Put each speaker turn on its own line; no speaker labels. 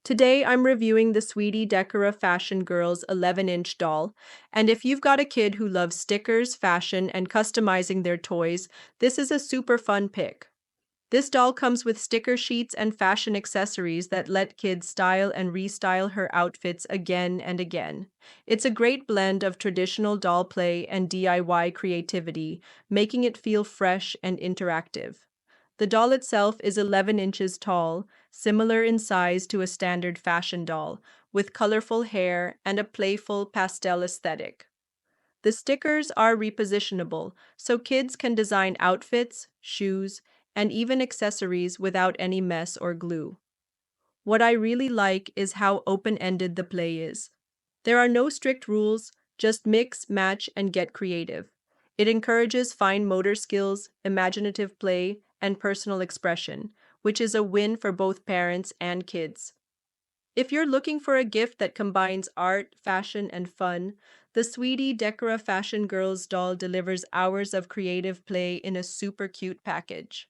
Today I'm reviewing the Sweetie Decora Fashion Girlz 11-inch doll, and if you've got a kid who loves stickers, fashion, and customizing their toys, this is a super fun pick. This doll comes with sticker sheets and fashion accessories that let kids style and restyle her outfits again and again. It's a great blend of traditional doll play and DIY creativity, making it feel fresh and interactive. The doll itself is 11 inches tall, similar in size to a standard fashion doll, with colorful hair and a playful pastel aesthetic. The stickers are repositionable, so kids can design outfits, shoes, and even accessories without any mess or glue. What I really like is how open-ended the play is. There are no strict rules, just mix, match, and get creative. It encourages fine motor skills, imaginative play, and personal expression, which is a win for both parents and kids. If you're looking for a gift that combines art, fashion, and fun, the Sweetie Decora Fashion Girlz doll delivers hours of creative play in a super cute package.